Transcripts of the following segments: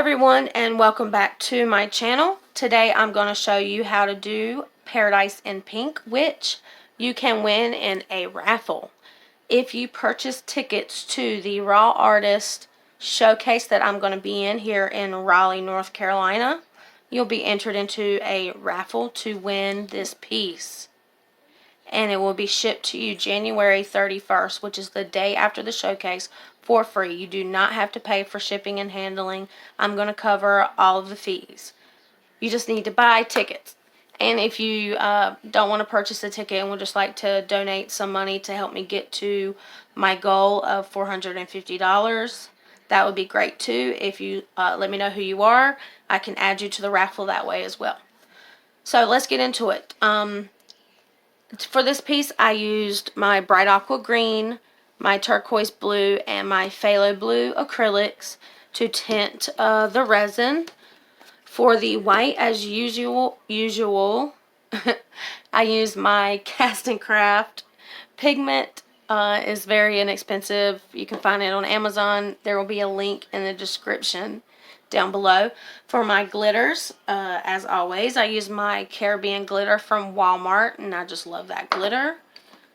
everyone, and welcome back to my channel. Today I'm going to show you how to do Paradise in Pink, which you can win in a raffle. If you purchase tickets to the Raw Artist showcase that I'm going to be in here in Raleigh, North Carolina, you'll be entered into a raffle to win this piece. And it will be shipped to you January 31st, which is the day after the showcase, for free. You do not have to pay for shipping and handling. I'm going to cover all of the fees. You just need to buy tickets. And if you don't want to purchase a ticket and would just like to donate some money to help me get to my goal of $450, that would be great too. If you let me know who you are, I can add you to the raffle that way as well. So let's get into it. For this piece, I used my bright aqua green, my turquoise blue, and my phthalo blue acrylics to tint the resin. For the white, as usual, I used my Cast and Craft pigment. Is very inexpensive. You can find it on Amazon. There will be a link in the description down below. For my glitters, as always, I use my Caribbean glitter from Wal-Mart, and I just love that glitter.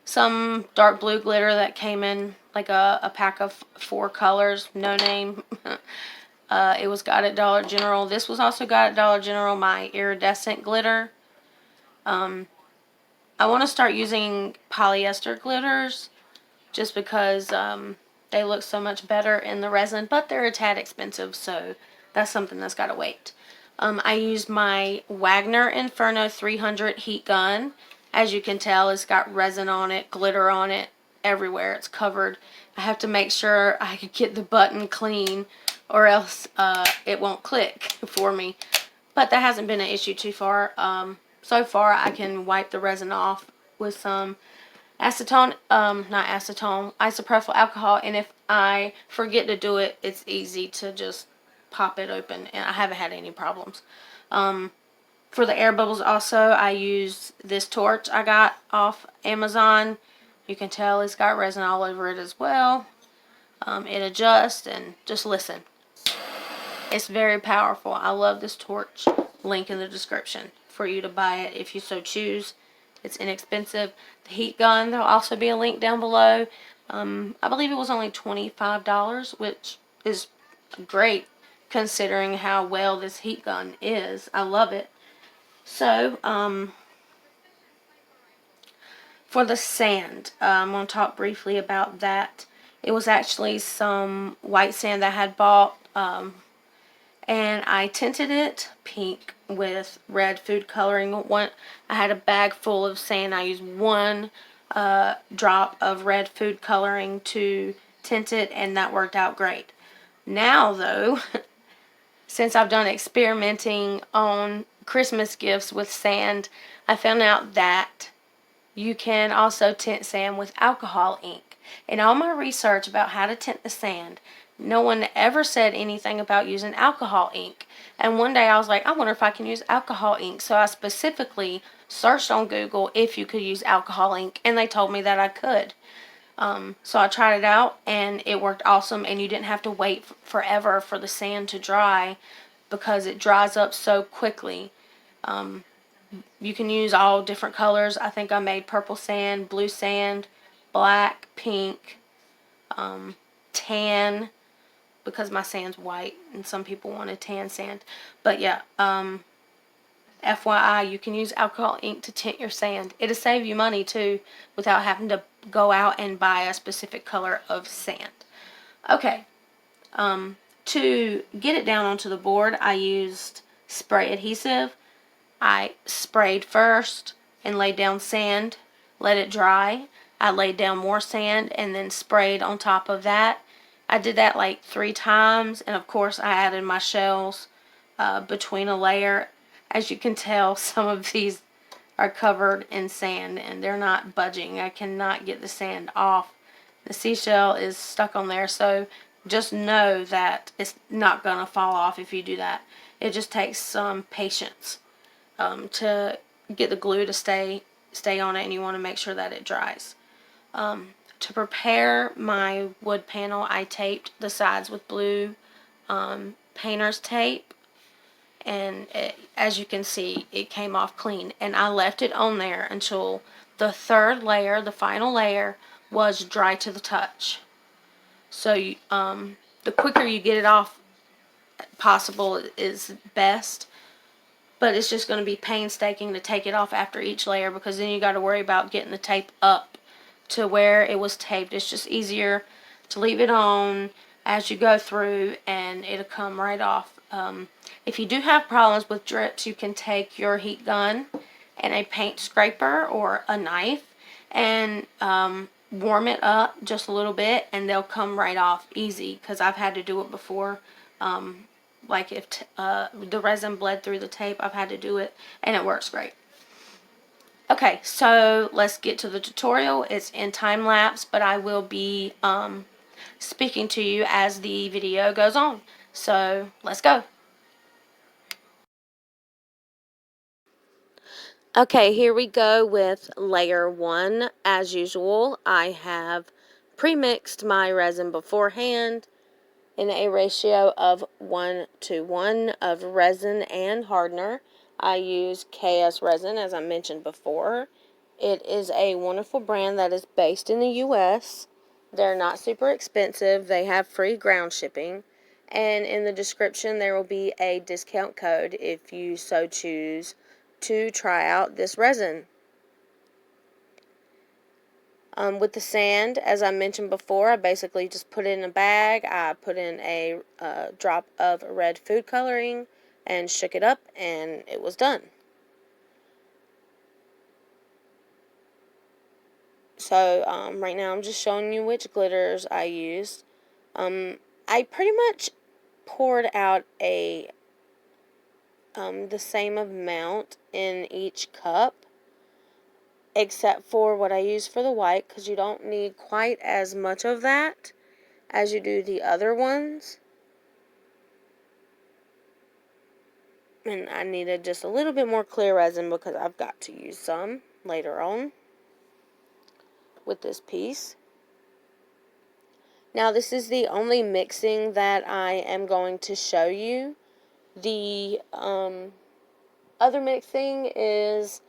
Some dark blue glitter that came in like a pack of 4 colors, no name. It was got at Dollar General. This was also got at Dollar General, my iridescent glitter. I want to start using polyester glitters just because they look so much better in the resin, but they're a tad expensive, so that's something that's got to wait. I used my Wagner Inferno 300 heat gun. As you can tell, it's got resin on it, glitter on it, everywhere. It's covered. I have to make sure I can get the button clean or else it won't click for me. But that hasn't been an issue too far. So far, I can wipe the resin off with some isopropyl alcohol, and if I forget to do it, it's easy to just pop it open, and I haven't had any problems. For the air bubbles also, I used this torch I got off Amazon. You can tell it's got resin all over it as well. It adjusts, and just listen. It's very powerful. I love this torch. Link in the description for you to buy it if you so choose. It's inexpensive. The heat gun, there'll also be a link down below. I believe it was only $25, which is great considering how well this heat gun is. I love it. So, for the sand, I'm going to talk briefly about that. It was actually some white sand that I had bought, and I tinted it pink with red food coloring. I had a bag full of sand. I used 1 drop of red food coloring to tint it, and that worked out great. Now, though, since I've done experimenting on Christmas gifts with sand, I found out that you can also tint sand with alcohol ink. In all my research about how to tint the sand, no one ever said anything about using alcohol ink. And one day I was like, I wonder if I can use alcohol ink. So I specifically searched on Google if you could use alcohol ink, and they told me that I could. So I tried it out, and it worked awesome, and you didn't have to wait forever for the sand to dry because it dries up so quickly. You can use all different colors. I think I made purple sand, blue sand, black, pink, tan, because my sand's white and some people want a tan sand. But yeah, FYI, you can use alcohol ink to tint your sand. It'll save you money too without having to go out and buy a specific color of sand. Okay, to get it down onto the board, I used spray adhesive. I sprayed first and laid down sand, let it dry. I laid down more sand and then sprayed on top of that. I did that like 3 times, and of course I added my shells between a layer. As you can tell, some of these are covered in sand and they're not budging. I cannot get the sand off. The seashell is stuck on there, so just know that it's not going to fall off if you do that. It just takes some patience to get the glue to stay on it, and you want to make sure that it dries. To prepare my wood panel, I taped the sides with blue painter's tape, and as you can see, it came off clean. And I left it on there until the third layer, the final layer, was dry to the touch. So the quicker you get it off possible is best. But it's just going to be painstaking to take it off after each layer, because then you got to worry about getting the tape up to where it was taped. It's just easier to leave it on as you go through, and it'll come right off. If you do have problems with drips, you can take your heat gun and a paint scraper or a knife and warm it up just a little bit, and they'll come right off easy, because I've had to do it before. Like if the resin bled through the tape, I've had to do it, and it works great. Okay, so let's get to the tutorial. It's in time lapse, but I will be speaking to you as the video goes on. So let's go. Okay, here we go with layer 1. As usual, I have pre-mixed my resin beforehand in a ratio of 1:1 of resin and hardener. I use KS resin, as I mentioned before. It is a wonderful brand that is based in the US. They're not super expensive. They have free ground shipping. And in the description, there will be a discount code if you so choose to try out this resin. With the sand, as I mentioned before, I basically just put it in a bag. I put in a drop of red food coloring and shook it up, and it was done. So right now I'm just showing you which glitters I used. I pretty much poured out the same amount in each cup, except for what I use for the white, because you don't need quite as much of that as you do the other ones. And I needed just a little bit more clear resin, because I've got to use some later on with this piece. Now this is the only mixing that I am going to show you. The other mixing is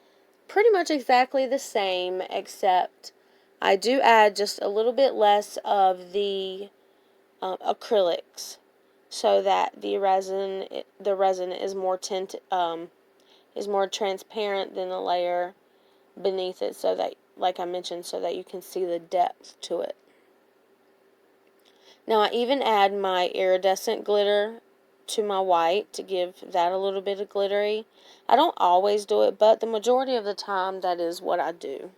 pretty much exactly the same, except I do add just a little bit less of the acrylics, so that the resin is more is more transparent than the layer beneath it, so that, like I mentioned, so that you can see the depth to it. Now I even add my iridescent glitter to my white to give that a little bit of glittery. I don't always do it, but the majority of the time that is what I do.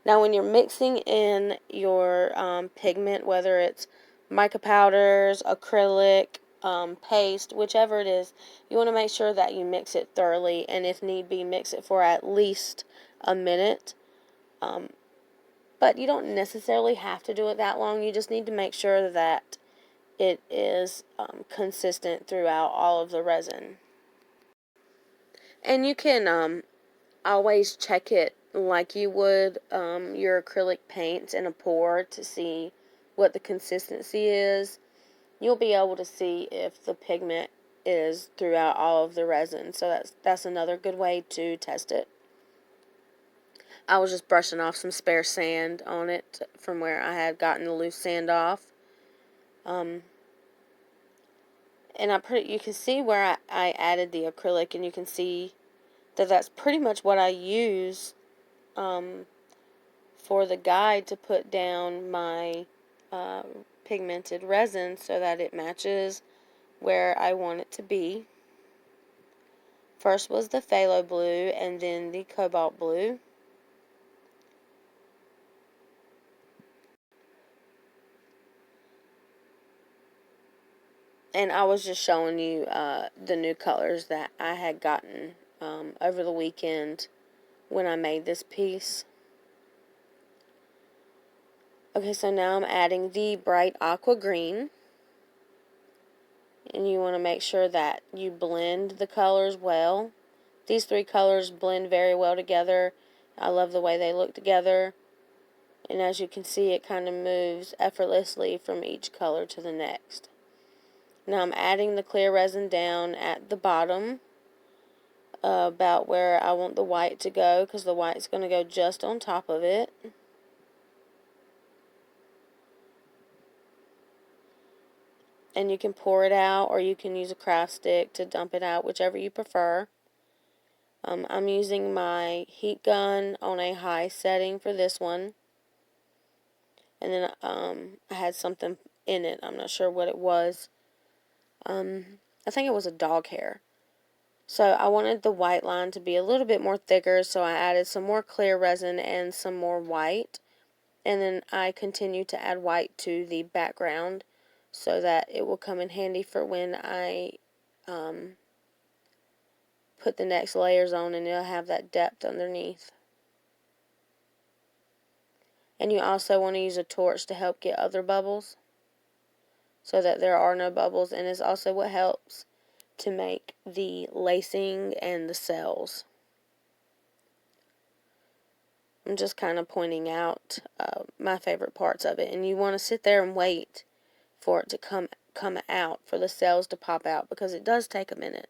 Now when you're mixing in your pigment, whether it's mica powders, acrylic, paste, whichever it is, you want to make sure that you mix it thoroughly, and if need be, mix it for at least a minute. But you don't necessarily have to do it that long. You just need to make sure that it is consistent throughout all of the resin. And you can always check it like you would your acrylic paints in a pour to see what the consistency is. You'll be able to see if the pigment is throughout all of the resin. So that's another good way to test it. I was just brushing off some spare sand on it from where I had gotten the loose sand off. And you can see where I added the acrylic, and you can see that that's pretty much what I use for the guide to put down my pigmented resin, so that it matches where I want it to be. First was the phthalo blue, and then the cobalt blue. And I was just showing you the new colors that I had gotten over the weekend when I made this piece. Okay, so now I'm adding the bright aqua green. And you want to make sure that you blend the colors well. These three colors blend very well together. I love the way they look together. And as you can see, it kind of moves effortlessly from each color to the next. Now I'm adding the clear resin down at the bottom, about where I want the white to go, because the white's going to go just on top of it. And you can pour it out, or you can use a craft stick to dump it out, whichever you prefer. I'm using my heat gun on a high setting for this one. And then I had something in it. I'm not sure what it was. I think it was a dog hair. So I wanted the white line to be a little bit more thicker, so I added some more clear resin and some more white. And then I continued to add white to the background so that it will come in handy for when I put the next layers on, and it'll have that depth underneath. And you also want to use a torch to help get other bubbles so that there are no bubbles, and it's also what helps to make the lacing and the cells. I'm just kind of pointing out my favorite parts of it, and you want to sit there and wait for it to come out, for the cells to pop out, because it does take a minute.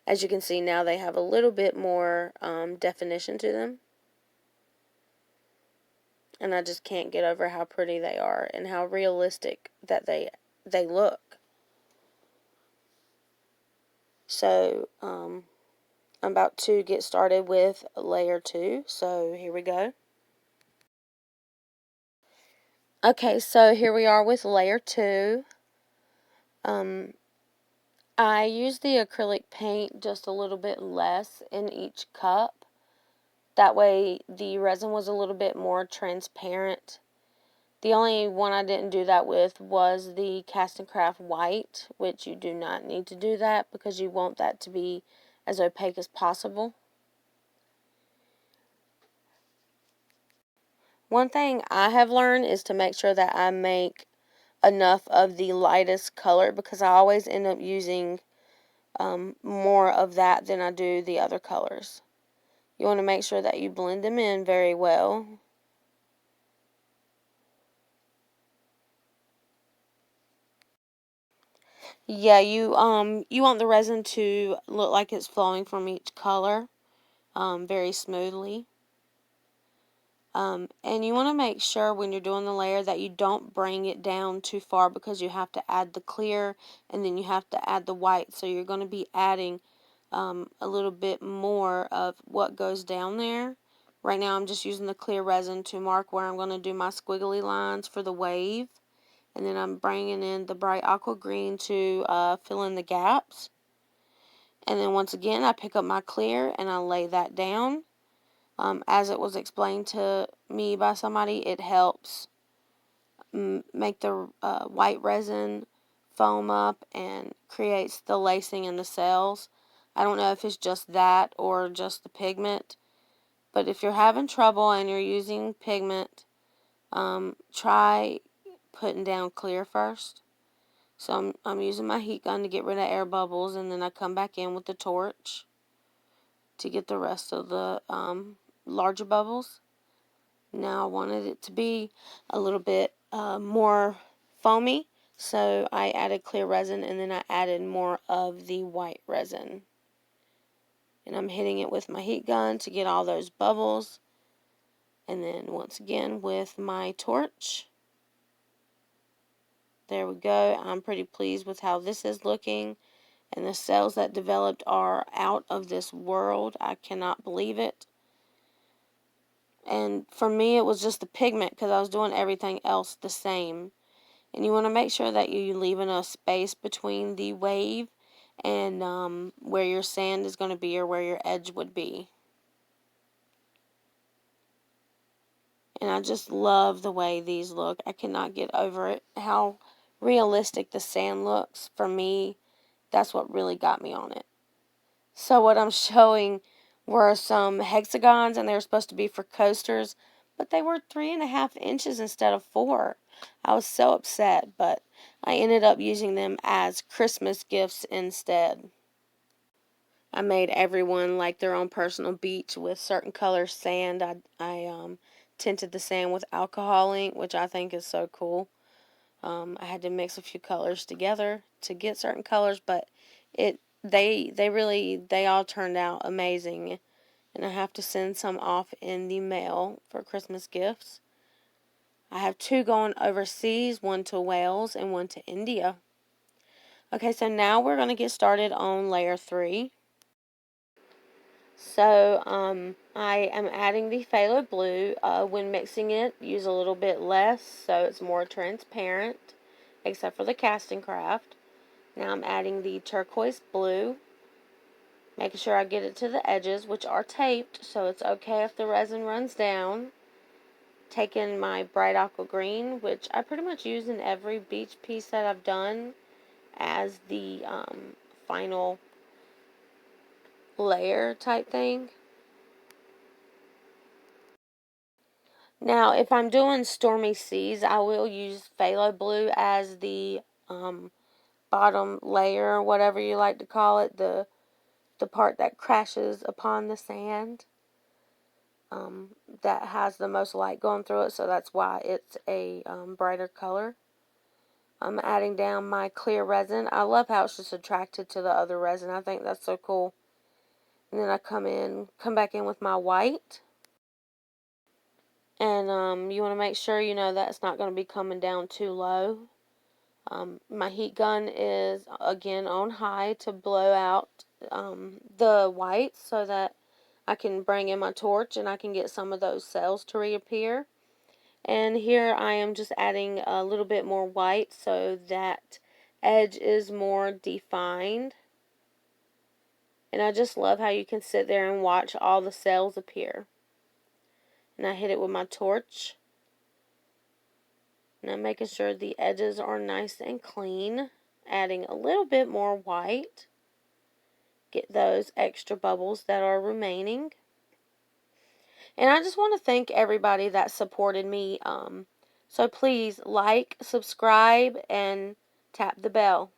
As you can see now, they have a little bit more definition to them, and I just can't get over how pretty they are and how realistic that they look. So I'm about to get started with layer 2, so here we go. Okay, so here we are with layer 2. I used the acrylic paint just a little bit less in each cup. That way the resin was a little bit more transparent. The only one I didn't do that with was the Cast and Craft white, which you do not need to do that because you want that to be as opaque as possible. One thing I have learned is to make sure that I make enough of the lightest color, because I always end up using more of that than I do the other colors. You want to make sure that you blend them in very well. Yeah, you want the resin to look like it's flowing from each color very smoothly. And you want to make sure when you're doing the layer that you don't bring it down too far, because you have to add the clear and then you have to add the white. So you're going to be adding a little bit more of what goes down there. Right now I'm just using the clear resin to mark where I'm going to do my squiggly lines for the wave. And then I'm bringing in the bright aqua green to fill in the gaps. And then once again I pick up my clear and I lay that down. As it was explained to me by somebody, it helps make the white resin foam up and creates the lacing in the cells. I don't know if it's just that or just the pigment, but if you're having trouble and you're using pigment, try putting down clear first. So I'm using my heat gun to get rid of air bubbles, and then I come back in with the torch to get the rest of the larger bubbles. Now I wanted it to be a little bit more foamy, so I added clear resin, and then I added more of the white resin. And I'm hitting it with my heat gun to get all those bubbles. And then once again with my torch. There we go. I'm pretty pleased with how this is looking. And the cells that developed are out of this world. I cannot believe it. And for me, it was just the pigment, because I was doing everything else the same. And you want to make sure that you leave enough space between the wave and where your sand is going to be, or where your edge would be. And I just love the way these look. I cannot get over it, how realistic the sand looks. For me, that's what really got me on it. So what I'm showing were some hexagons, and they were supposed to be for coasters, but they were 3.5 inches instead of 4. I was so upset, but I ended up using them as Christmas gifts instead. I made everyone like their own personal beach with certain color sand. I tinted the sand with alcohol ink, which I think is so cool. I had to mix a few colors together to get certain colors, but they all turned out amazing. And I have to send some off in the mail for Christmas gifts. I have 2 going overseas, 1 to Wales and 1 to India. Okay, so now we're going to get started on layer 3. So, I am adding the phthalo blue. When mixing it, use a little bit less so it's more transparent, except for the casting craft. Now I'm adding the turquoise blue, making sure I get it to the edges, which are taped, so it's okay if the resin runs down. Taking my bright aqua green, which I pretty much use in every beach piece that I've done, as the final layer type thing. Now, if I'm doing stormy seas, I will use phthalo blue as the bottom layer, or whatever you like to call it, the part that crashes upon the sand. That has the most light going through it, so that's why it's a brighter color. I'm adding down my clear resin. I love how it's just attracted to the other resin. I think that's so cool. And then I come back in with my white. And you want to make sure you know that it's not going to be coming down too low. My heat gun is again on high to blow out the white so that I can bring in my torch and I can get some of those cells to reappear. And here I am just adding a little bit more white so that edge is more defined. And I just love how you can sit there and watch all the cells appear. And I hit it with my torch. And I'm making sure the edges are nice and clean. Adding a little bit more white. Get those extra bubbles that are remaining. And I just want to thank everybody that supported me. So please like, subscribe, and tap the bell.